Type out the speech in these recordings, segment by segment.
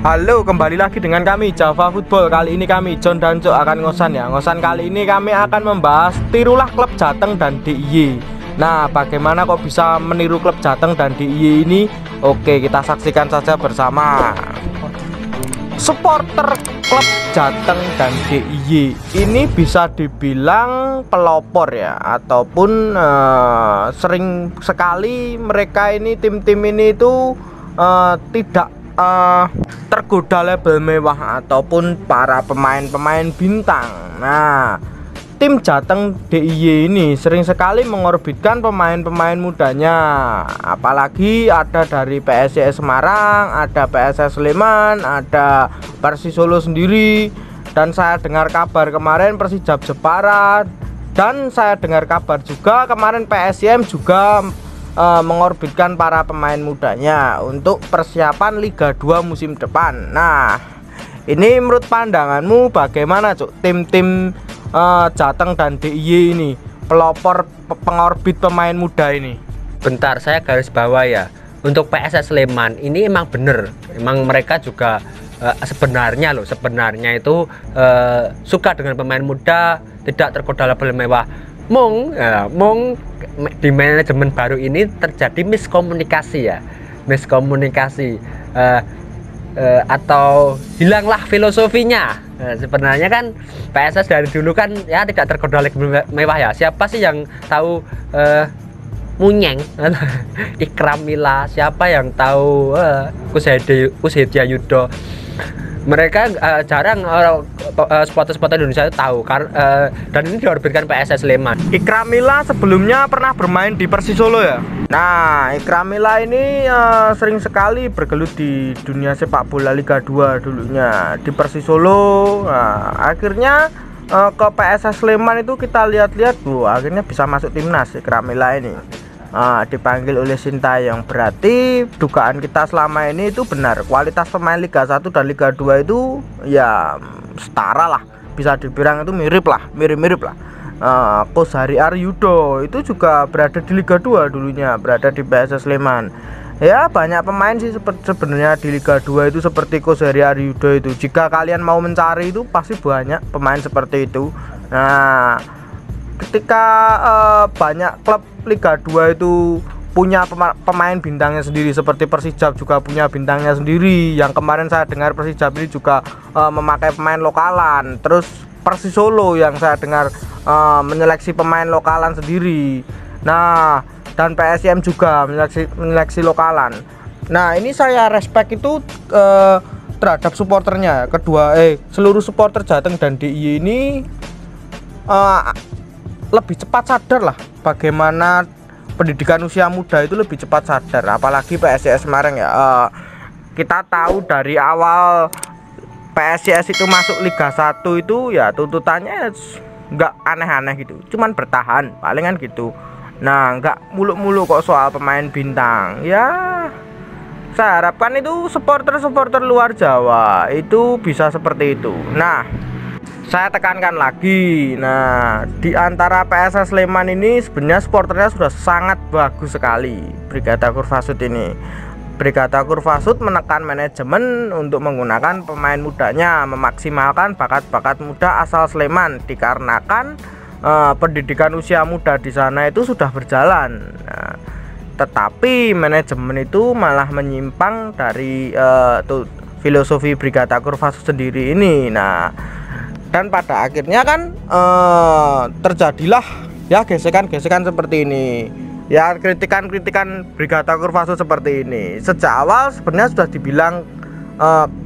Halo, kembali lagi dengan kami Java Football. Kali ini kami John dan Cok akan ngosan ya. Ngosan kali ini kami akan membahas tirulah klub Jateng dan DIY. Nah, bagaimana kok bisa meniru klub Jateng dan DIY ini? Oke, kita saksikan saja bersama. Supporter klub Jateng dan DIY ini bisa dibilang pelopor ya, ataupun sering sekali mereka ini tim-tim ini itu tidak tergoda label mewah ataupun para pemain-pemain bintang. Nah, tim Jateng DIY ini sering sekali mengorbitkan pemain-pemain mudanya, apalagi ada dari PSIS Semarang, ada PSS Sleman, ada Persis Solo sendiri, dan saya dengar kabar kemarin Persijap Jepara, dan saya dengar kabar juga kemarin PSIM juga mengorbitkan para pemain mudanya untuk persiapan Liga 2 musim depan. Nah, ini menurut pandanganmu bagaimana, Cuk? Tim-tim Jateng dan DIY ini, pelopor pengorbit pemain muda ini. Bentar, saya garis bawah ya. Untuk PSS Sleman ini emang bener, emang mereka juga sebenarnya itu suka dengan pemain muda, tidak tergoda label mewah. Mung di manajemen baru ini terjadi miskomunikasi atau hilanglah filosofinya. Sebenarnya kan PSS dari dulu kan ya tidak tergoda label mewah ya. Siapa sih yang tahu Munyeng, Ikram Mila, siapa yang tahu Kushedia Yudo? Mereka jarang supporter Indonesia itu tahu dan ini diorbitkan PSS Sleman. Ikram Mila sebelumnya pernah bermain di Persis Solo ya. Nah, Ikram Mila ini sering sekali bergelut di dunia sepak bola Liga 2 dulunya di Persis Solo. Nah, akhirnya ke PSS Sleman itu kita lihat-lihat, akhirnya bisa masuk timnas Ikram Mila ini. Dipanggil oleh Sintayong. Berarti dugaan kita selama ini itu benar, kualitas pemain Liga 1 dan Liga 2 itu ya setara lah, bisa dibilang itu mirip lah. Coach Hari Aryudo itu juga berada di Liga 2 dulunya, berada di PSS Sleman. Ya, banyak pemain sih sebenarnya di Liga 2 itu seperti Coach Hari Aryudo itu. Jika kalian mau mencari itu pasti banyak pemain seperti itu. Nah, ketika banyak klub Liga 2 itu punya pemain bintangnya sendiri, seperti Persijap juga punya bintangnya sendiri. Yang kemarin saya dengar Persijap ini juga memakai pemain lokalan. Terus Persis Solo yang saya dengar menyeleksi pemain lokalan sendiri. Nah, dan PSIM juga menyeleksi lokalan. Nah, ini saya respect itu terhadap supporternya. Seluruh supporter Jateng dan DIY ini lebih cepat sadar lah bagaimana pendidikan usia muda itu lebih cepat sadar, apalagi PSIS Semarang ya. Kita tahu dari awal PSIS itu masuk Liga 1 itu ya tuntutannya nggak aneh-aneh gitu, cuman bertahan palingan gitu. Nah, nggak muluk-muluk kok soal pemain bintang ya. Saya harapkan itu supporter luar Jawa itu bisa seperti itu. Nah, saya tekankan lagi, nah di antara PSS Sleman ini sebenarnya supporternya sudah sangat bagus sekali. Brigata Kurvasud ini, Brigata Kurvasud menekan manajemen untuk menggunakan pemain mudanya, memaksimalkan bakat-bakat muda asal Sleman, dikarenakan pendidikan usia muda di sana itu sudah berjalan. Nah, tetapi manajemen itu malah menyimpang dari filosofi Brigata Kurvasud sendiri ini. Nah, dan pada akhirnya kan terjadilah ya gesekan-gesekan seperti ini, ya kritikan-kritikan Brigata Kurvasud seperti ini. Sejak awal sebenarnya sudah dibilang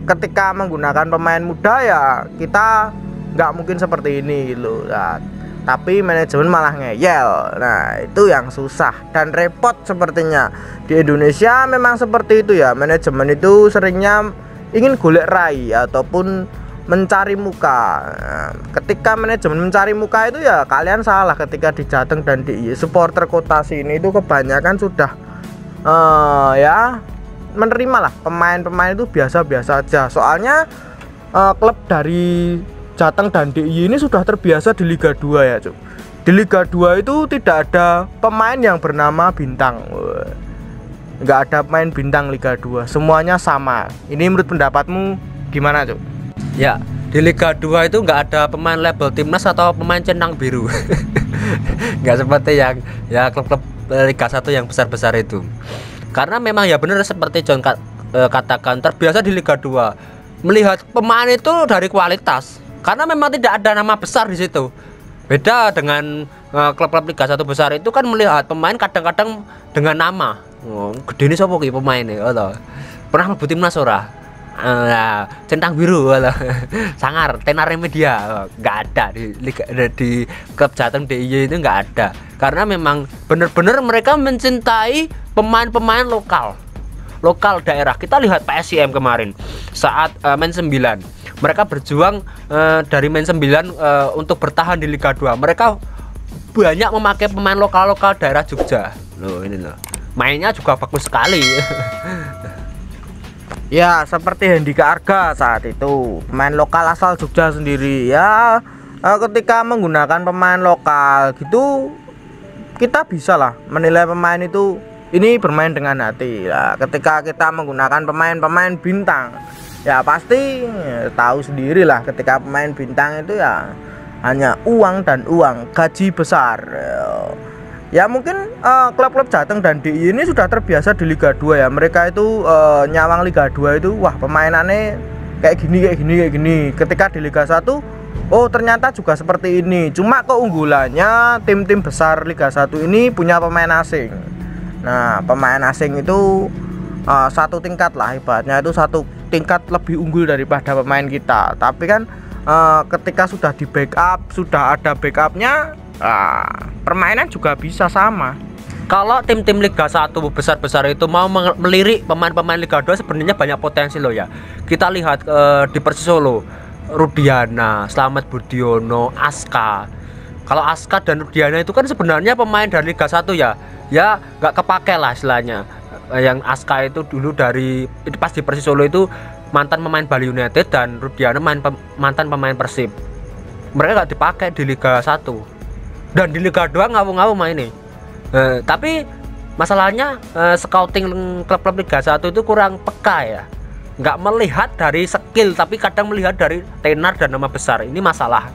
ketika menggunakan pemain muda ya kita nggak mungkin seperti ini gitu. Nah, tapi manajemen malah ngeyel. Nah, itu yang susah dan repot sepertinya. Di Indonesia memang seperti itu ya, manajemen itu seringnya ingin golek rai ataupun mencari muka. Ketika manajemen mencari muka itu ya kalian salah. Ketika di Jateng dan DIY, supporter kota sini itu kebanyakan sudah ya menerima lah pemain-pemain itu biasa-biasa aja. Soalnya klub dari Jateng dan DIY ini sudah terbiasa di Liga 2 ya, Cuk. Di Liga 2 itu tidak ada pemain yang bernama bintang. nggak ada pemain bintang Liga 2, semuanya sama. Ini menurut pendapatmu gimana, Cuk? Ya, di Liga 2 itu nggak ada pemain label timnas atau pemain centang biru. Nggak seperti yang ya klub-klub Liga 1 yang besar-besar itu. Karena memang ya benar seperti John katakan, terbiasa di Liga 2 melihat pemain itu dari kualitas. Karena memang tidak ada nama besar di situ. Beda dengan klub-klub Liga 1 besar itu kan melihat pemain kadang-kadang dengan nama. Oh, gede ini siapa ki pemainnya? Oh, pernah mlebu timnas ora? Centang biru atau sangar tenar media nggak ada di Liga, di klub Jateng DIY itu nggak ada. Karena memang benar-benar mereka mencintai pemain-pemain lokal daerah. Kita lihat PSIM kemarin saat main 9, mereka berjuang dari main 9 untuk bertahan di Liga 2. Mereka banyak memakai pemain lokal daerah Jogja. Loh, ini loh, mainnya juga bagus sekali. Ya, seperti Hendika Arga saat itu, pemain lokal asal Jogja sendiri. Ya, ketika menggunakan pemain lokal gitu, kita bisa lah menilai pemain itu ini bermain dengan hati. Nah, ketika kita menggunakan pemain-pemain bintang, ya pasti tahu sendiri lah, ketika pemain bintang itu ya hanya uang dan uang, gaji besar. Ya mungkin klub-klub Jateng dan DIY ini sudah terbiasa di Liga 2 ya. Mereka itu nyawang Liga 2 itu, wah pemainannya kayak gini. Ketika di Liga 1, oh ternyata juga seperti ini. Cuma keunggulannya tim-tim besar Liga 1 ini punya pemain asing. Nah, pemain asing itu satu tingkat lah, ibaratnya itu satu tingkat lebih unggul daripada pemain kita. Tapi kan ketika sudah di backup, sudah ada backupnya, permainan juga bisa sama. Kalau tim-tim Liga 1 besar-besar itu mau melirik pemain-pemain Liga 2, sebenarnya banyak potensi loh ya. Kita lihat di Persis Solo, Rudiana, Slamet Budiono, Aska. Kalau Aska dan Rudiana itu kan sebenarnya pemain dari Liga 1 ya. Ya nggak kepake lah istilahnya. Yang Aska itu dulu dari pas di Persis Solo itu mantan pemain Bali United, dan Rudiana mantan pemain Persib. Mereka nggak dipakai di Liga 1. Dan di Liga 2 ngawur-ngawur main ini. Tapi masalahnya scouting klub-klub Liga 1 itu kurang peka ya. Nggak melihat dari skill, tapi kadang melihat dari tenar dan nama besar. Ini masalah.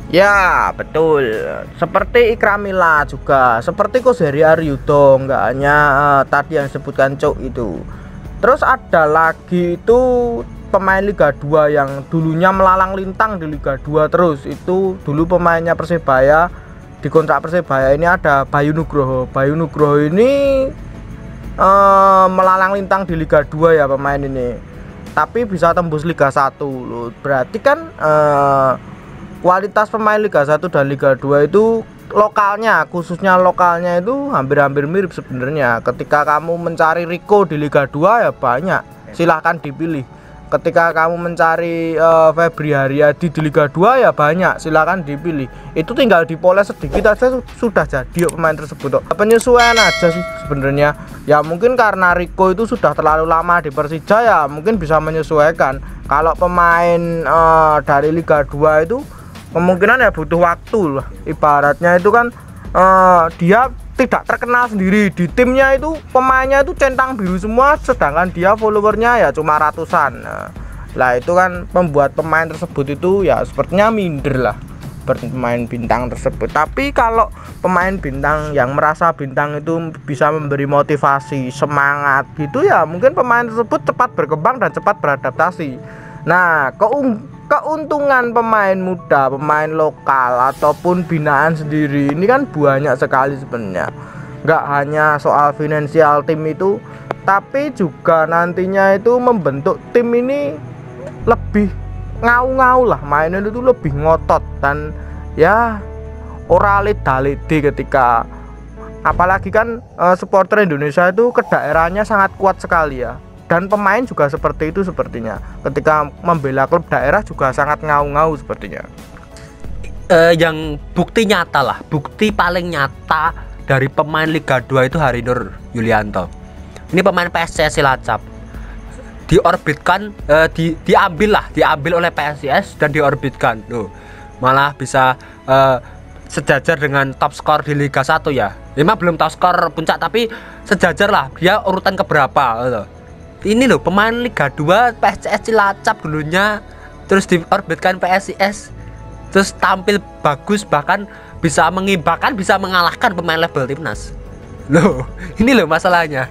Ya betul, seperti Ikramila juga, seperti Kozeri Aryudo, nggak hanya tadi yang disebutkan Cok itu. Terus ada lagi itu pemain Liga 2 yang dulunya melalang lintang di Liga 2 terus. Itu dulu pemainnya Persebaya, di kontrak Persebaya ini ada Bayu Nugroho. Bayu Nugroho ini melalang lintang di Liga 2 ya pemain ini, tapi bisa tembus Liga 1 loh. Berarti kan kualitas pemain Liga 1 dan Liga 2 itu lokalnya, khususnya lokalnya itu hampir-hampir mirip sebenarnya. Ketika kamu mencari Rico di Liga 2 ya banyak, silahkan dipilih. Ketika kamu mencari Febri Haryadi di Liga 2 ya banyak, silahkan dipilih. Itu tinggal dipoles sedikit aja sudah jadi pemain tersebut. Penyesuaian aja sih sebenarnya. Ya mungkin karena Rico itu sudah terlalu lama di Persija, ya mungkin bisa menyesuaikan. Kalau pemain dari Liga 2 itu kemungkinan ya butuh waktu lah. Ibaratnya itu kan dia tidak terkenal sendiri di timnya, itu pemainnya itu centang biru semua, sedangkan dia followernya ya cuma ratusan. Lah itu kan membuat pemain tersebut itu ya sepertinya minder lah pemain bintang tersebut. Tapi kalau pemain bintang yang merasa bintang itu bisa memberi motivasi, semangat gitu, ya mungkin pemain tersebut cepat berkembang dan cepat beradaptasi. Nah, keuntungan pemain muda, pemain lokal ataupun binaan sendiri ini kan banyak sekali sebenarnya. Nggak hanya soal finansial tim itu, tapi juga nantinya itu membentuk tim ini lebih ngau-ngau lah, mainnya itu lebih ngotot dan ya ora leda-lede ketika, apalagi kan supporter Indonesia itu ke daerahnya sangat kuat sekali ya. Dan pemain juga seperti itu sepertinya. Ketika membela klub daerah juga sangat ngau-ngau sepertinya. Yang bukti nyata lah, bukti paling nyata dari pemain Liga 2 itu Harinur Yulianto. Ini pemain PSIS Cilacap. Diorbitkan, diambil oleh PSIS dan diorbitkan. Loh, malah bisa sejajar dengan top skor di Liga 1 ya. Memang belum top skor puncak tapi sejajar lah, dia urutan keberapa gitu. Ini loh pemain Liga 2 PSIS Cilacap dulunya, terus diorbitkan PSIS, terus tampil bagus, bahkan bisa mengimbangkan, bisa mengalahkan pemain level timnas. Loh, ini loh masalahnya.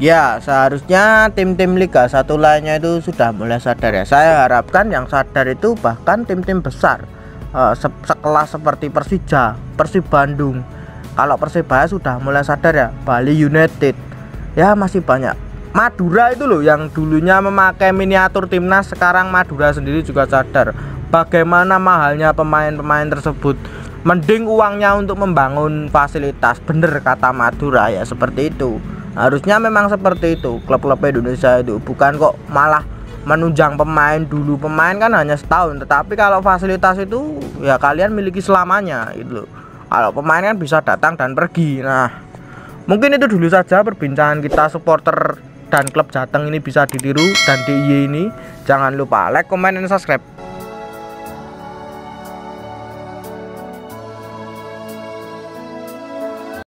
Ya, seharusnya tim-tim Liga 1 lainnya itu sudah mulai sadar ya. Saya harapkan yang sadar itu bahkan tim-tim besar, sekelas seperti Persija, Persib Bandung. Kalau Persibaya sudah mulai sadar ya, Bali United. Ya masih banyak. Madura itu loh yang dulunya memakai miniatur timnas, sekarang Madura sendiri juga sadar bagaimana mahalnya pemain-pemain tersebut. Mending uangnya untuk membangun fasilitas. Bener kata Madura ya, seperti itu. Harusnya memang seperti itu klub-klub Indonesia itu, bukan kok malah menunjang pemain. Dulu pemain kan hanya setahun, tetapi kalau fasilitas itu ya kalian miliki selamanya gitu loh. Kalau pemain kan bisa datang dan pergi. Nah, mungkin itu dulu saja perbincangan kita supporter dan klub Jateng ini bisa ditiru dan di IG ini. Jangan lupa like, comment, dan subscribe.